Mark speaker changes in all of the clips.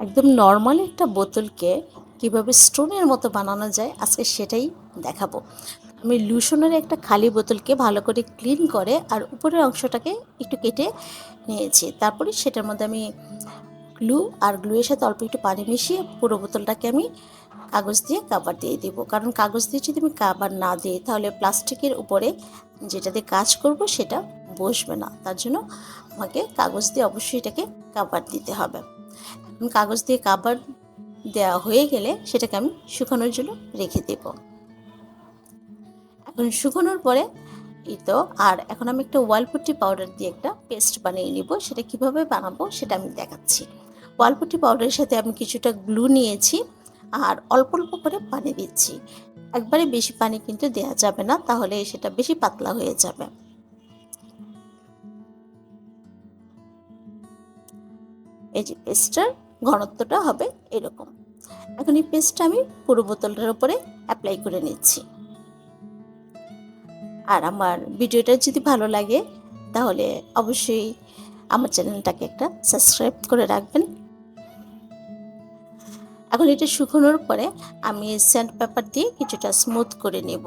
Speaker 1: একদম নর্মাল একটা বোতলকে কিভাবে স্টোনের মতো বানানো যায় আজকে সেটাই দেখাবো। আমি লুশনের একটা খালি বোতলকে ভালো করে ক্লিন করে আর উপরের অংশটাকে একটু কেটে নিয়েছি। তারপরে সেটার মধ্যে আমি গ্লুয়ের সাথে অল্প একটু পানি মিশিয়ে পুরো বোতলটাকে আমি কাগজ দিয়ে কাভার দিয়ে দিব। কারণ কাগজ দিয়ে যদি আমি কাভার না দিই তাহলে প্লাস্টিকের উপরে যেটা দিয়ে কাজ করব সেটা বসবে না। তার জন্য আমাকে কাগজ দিয়ে অবশ্যই এটাকে কাভার দিতে হবে। কাগজ দিয়ে কাভার দেওয়া হয়ে গেলে সেটাকে আমি শুকানোর জন্য রেখে দেব। এখন শুকানোর পরে এই তো আর এখন আমি একটা ওয়ালপট্টি পাউডার দিয়ে একটা পেস্ট বানিয়ে নিব। সেটা কিভাবে বানাবো সেটা আমি দেখাচ্ছি। ওয়ালপট্টি পাউডারের সাথে আমি কিছুটা গ্লু নিয়েছি আর অল্প অল্প করে পানি দিচ্ছি। একবারে বেশি পানি কিন্তু দেওয়া যাবে না, তাহলে সেটা বেশি পাতলা হয়ে যাবে। এই যে পেস্টটার ঘনত্বটা হবে এরকম। এখন এই পেস্টটা আমি পুরো বোতলটার উপরে অ্যাপ্লাই করে নিচ্ছি। আর আমার ভিডিওটা যদি ভালো লাগে তাহলে অবশ্যই আমার চ্যানেলটাকে একটা সাবস্ক্রাইব করে রাখবেন। এখন এটা শুকানোর পরে আমি স্যান্ড পেপার দিয়ে কিছুটা স্মুথ করে নেব।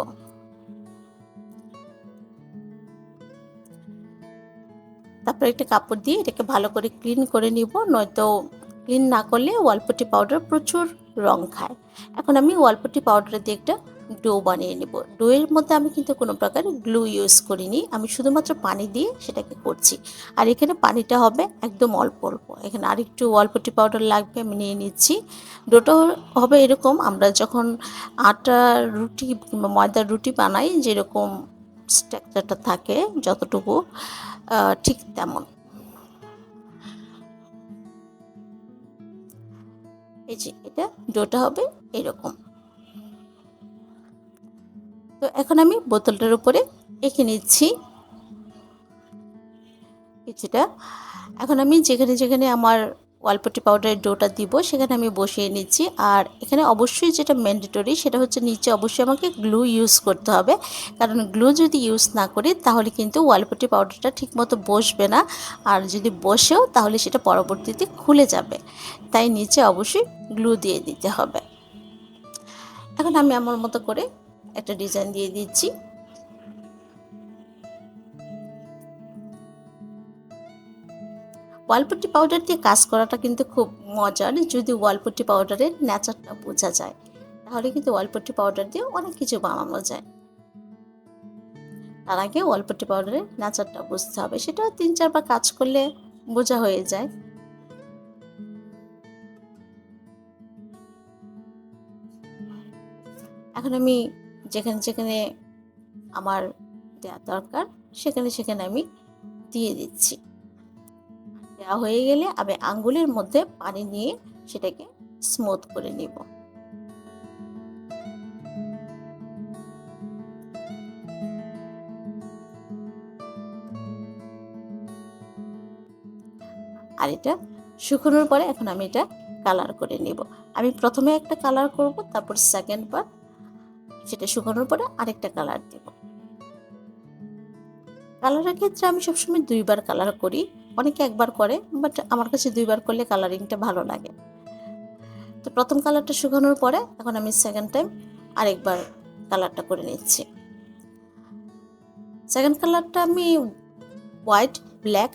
Speaker 1: তারপর একটা কাপড় দিয়ে এটাকে ভালো করে ক্লিন করে নিব, নয়তো ক্লিন না করলে ওয়ালপট্টি পাউডার প্রচুর রং খায়। এখন আমি ওয়ালপট্টি পাউডার দিয়ে একটা ডো বানিয়ে নেব। ডোয়ের মধ্যে আমি কিন্তু কোনো প্রকার গ্লু ইউজ করিনি, আমি শুধুমাত্র পানি দিয়ে সেটাকে করছি। আর এখানে পানিটা হবে একদম অল্প অল্প। এখানে আরেকটু ওয়ালপট্টি পাউডার লাগবে, আমি নিয়ে নিচ্ছি। ডোটা হবে এরকম, আমরা যখন আটার রুটি কিংবা ময়দার রুটি বানাই যেরকম স্ট্রাকচারটা থাকে যতটুকু ঠিক তেমন। এই যে এটা ডোটা হবে এরকম। তো এখন আমি বোতলটার উপরে এঁকে নিচ্ছি কিছুটা। এখন আমি যেখানে যেখানে আমার ওয়ালপট্টি পাউডারের ডোটা দিব সেখানে আমি বসিয়ে নিচ্ছি। আর এখানে অবশ্যই যেটা ম্যান্ডেটরি সেটা হচ্ছে নিচে অবশ্যই আমাকে গ্লু ইউজ করতে হবে। কারণ গ্লু যদি ইউজ না করি তাহলে কিন্তু ওয়ালপট্টি পাউডারটা ঠিকমতো বসবে না। আর যদি বসেও তাহলে সেটা পরবর্তীতে খুলে যাবে। তাই নিচে অবশ্যই গ্লু দিয়ে দিতে হবে। এখন আমি আমার মতো করে একটা ডিজাইন দিয়ে দিচ্ছি। ওয়ালপট্টি পাউডার দিয়ে কাজ করাটা কিন্তু খুব মজার, যদি ওয়ালপট্টি পাউডারের নেচারটা বোঝা যায় তাহলে কিন্তু ওয়ালপট্টি পাউডার দিয়ে অনেক কিছু বানানো যায়। তার আগে ওয়ালপট্টি পাউডারের নেচারটা বুঝতে হবে, সেটা 3-4 বার কাজ করলে বোঝা হয়ে যায়। এখন আমি যেখানে যেখানে আমার দেওয়া দরকার সেখানে সেখানে আমি দিয়ে দিচ্ছি। দেওয়া হয়ে গেলে আমি আঙ্গুলের মধ্যে পানি নিয়ে সেটাকে স্মুথ করে নিব। আর এটা শুকানোর পরে এখন আমি এটা কালার করে নেব। আমি প্রথমে একটা কালার করব, তারপর সেকেন্ড বার সেটা শুকানোর পরে আরেকটা কালার দেব। কালারের ক্ষেত্রে আমি সবসময় 2 বার কালার করি, অনেকে একবার করে, বাট আমার কাছে 2 বার করলে কালারিংটা ভালো লাগে। তো প্রথম কালারটা শুকানোর পরে এখন আমি সেকেন্ড টাইম আরেকবার কালারটা করে নিচ্ছি। সেকেন্ড কালারটা আমি হোয়াইট, ব্ল্যাক,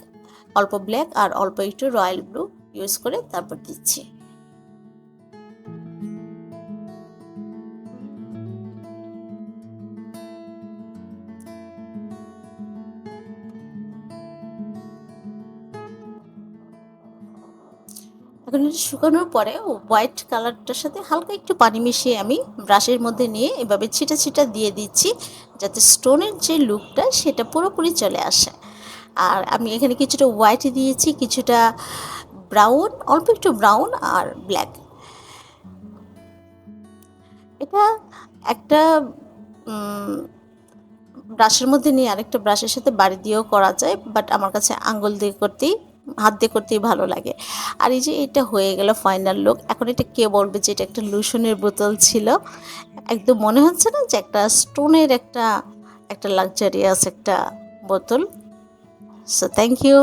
Speaker 1: অল্প ব্ল্যাক আর অল্প একটু রয়্যাল ব্লু ইউজ করে তারপর দিচ্ছি। এখন এটা শুকানোর পরে হোয়াইট কালারটার সাথে হালকা একটু পানি মিশিয়ে আমি ব্রাশের মধ্যে নিয়ে এভাবে ছিটা ছিটা দিয়ে দিচ্ছি, যাতে স্টোনের যে লুকটা সেটা পুরোপুরি চলে আসে। আর আমি এখানে কিছুটা হোয়াইট দিয়েছি, কিছুটা ব্রাউন, অল্প একটু ব্রাউন আর ব্ল্যাক। এটা একটা ব্রাশের মধ্যে নিয়ে আরেকটা ব্রাশের সাথে বাড়ি দিয়েও করা যায়, বাট আমার কাছে আঙ্গুল দিয়ে করতেই, হাত দিয়ে করতেই ভালো লাগে। আর এই যে এটা হয়ে গেল ফাইনাল লুক। এখন এটা কে বলবে যে এটা একটা লুশনের বোতল ছিল? একদম মনে হচ্ছে না যে একটা স্টোনের একটা একটা লাক্সারিয়াস একটা বোতল। So thank you.